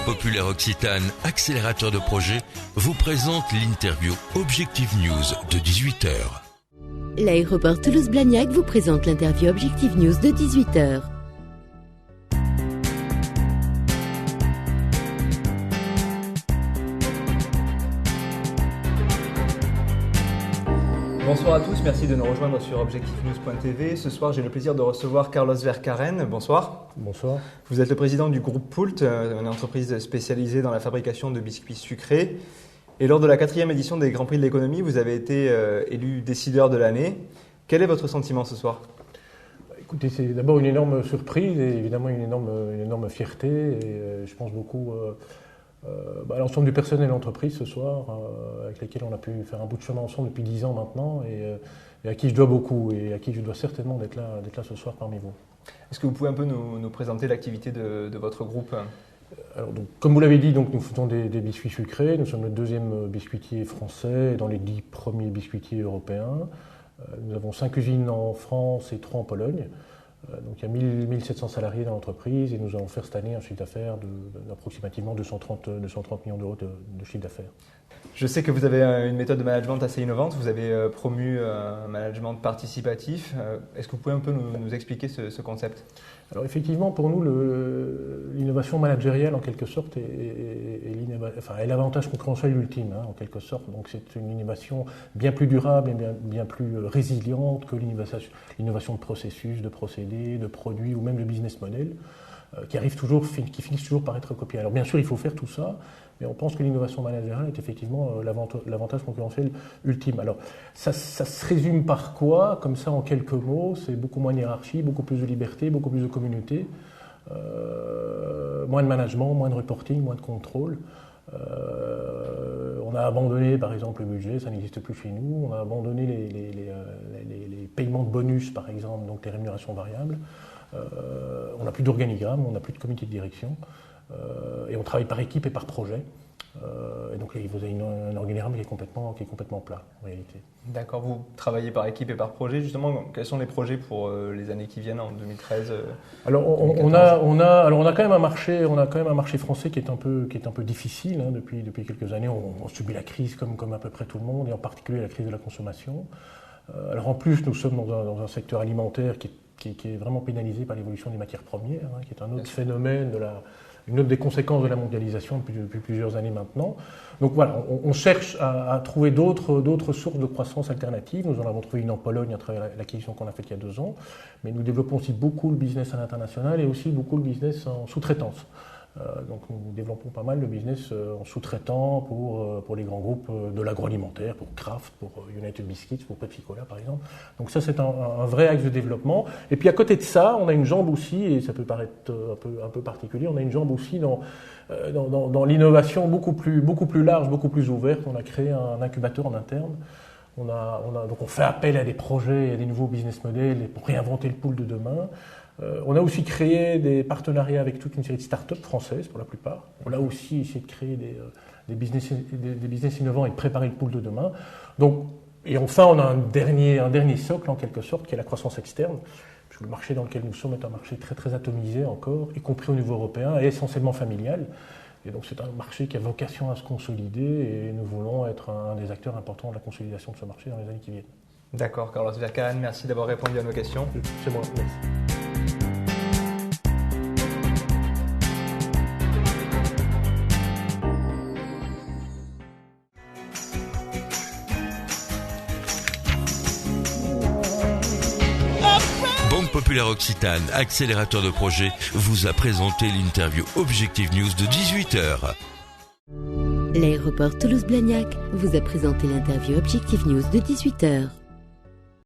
Populaire Occitane, accélérateur de projet, vous présente l'interview Objectif News de 18h. L'aéroport Toulouse-Blagnac vous présente l'interview Objectif News de 18h. Bonsoir à tous, merci de nous rejoindre sur objectifnews.tv. Ce soir, j'ai le plaisir de recevoir Carlos Vercaeren. Bonsoir. Bonsoir. Vous êtes le président du groupe Poult, une entreprise spécialisée dans la fabrication de biscuits sucrés. Et lors de la 4e édition des Grands Prix de l'économie, vous avez été élu décideur de l'année. Quel est votre sentiment ce soir ? Écoutez, c'est d'abord une énorme surprise et évidemment une énorme fierté. Et je pense beaucoup à l'ensemble du personnel de l'entreprise ce soir, avec lesquels on a pu faire un bout de chemin ensemble depuis 10 ans maintenant et à qui je dois beaucoup et à qui je dois certainement d'être là ce soir parmi vous. Est-ce que vous pouvez un peu nous présenter l'activité de votre groupe ? Alors, donc, comme vous l'avez dit, donc, nous faisons des biscuits sucrés. Nous sommes le 2e biscuitier français dans les 10 premiers biscuitiers européens. Nous avons 5 usines en France et 3 en Pologne. Donc il y a 1700 salariés dans l'entreprise et nous allons faire cette année un chiffre d'affaires d'approximativement 230 millions d'euros de chiffre d'affaires. Je sais que vous avez une méthode de management assez innovante. Vous avez promu un management participatif. Est-ce que vous pouvez un peu nous expliquer ce concept ? Alors effectivement, pour nous, l'innovation managériale, en quelque sorte, est l'avantage concurrentiel ultime, en quelque sorte. Donc c'est une innovation bien plus durable et bien plus résiliente que l'innovation de processus, de procédés, de produits ou même de business model, qui finissent toujours par être copiés. Alors bien sûr, il faut faire tout ça, mais on pense que l'innovation managériale est effectivement l'avantage concurrentiel ultime. Alors ça se résume par quoi ? Comme ça, en quelques mots, c'est beaucoup moins de hiérarchie, beaucoup plus de liberté, beaucoup plus de communauté, moins de management, moins de reporting, moins de contrôle. On a abandonné par exemple le budget, ça n'existe plus chez nous. On a abandonné les paiements de bonus par exemple, donc les rémunérations variables. On n'a plus d'organigramme, on n'a plus de comité de direction. Et on travaille par équipe et par projet. Et donc vous avez un organigramme qui est complètement plat en réalité. D'accord, vous travaillez par équipe et par projet. Justement, quels sont les projets pour les années qui viennent en 2013 Alors on a quand même un marché français qui est un peu difficile depuis quelques années. On subit la crise comme à peu près tout le monde et en particulier la crise de la consommation. Alors en plus nous sommes dans un secteur alimentaire qui est vraiment pénalisé par l'évolution des matières premières, qui est un autre phénomène une autre des conséquences de la mondialisation depuis plusieurs années maintenant. Donc voilà, on cherche à trouver d'autres sources de croissance alternatives. Nous en avons trouvé une en Pologne à travers l'acquisition qu'on a faite il y a 2 ans. Mais nous développons aussi beaucoup le business à l'international et aussi beaucoup le business en sous-traitance. Donc nous développons pas mal le business en sous-traitant pour les grands groupes de l'agroalimentaire, pour Kraft, pour United Biscuits, pour Pepsi-Cola par exemple. Donc ça c'est un vrai axe de développement. Et puis à côté de ça, on a une jambe aussi, et ça peut paraître un peu particulier, on a une jambe aussi dans l'innovation beaucoup plus large, beaucoup plus ouverte. On a créé un incubateur en interne. Donc on fait appel à des projets, à des nouveaux business models pour réinventer le pool de demain. On a aussi créé des partenariats avec toute une série de start-up françaises pour la plupart. On a aussi essayé de créer des business innovants et de préparer le pool de demain. Donc, et enfin, on a un dernier socle en quelque sorte qui est la croissance externe. Parce que le marché dans lequel nous sommes est un marché très très atomisé encore, y compris au niveau européen et essentiellement familial. Et donc c'est un marché qui a vocation à se consolider et nous voulons être un des acteurs importants de la consolidation de ce marché dans les années qui viennent. D'accord, Carlos Vercaeren, merci d'avoir répondu à nos questions. C'est moi, merci. Banque Populaire Occitane, accélérateur de projet, vous a présenté l'interview Objectif News de 18h. L'aéroport Toulouse-Blagnac vous a présenté l'interview Objectif News de 18h.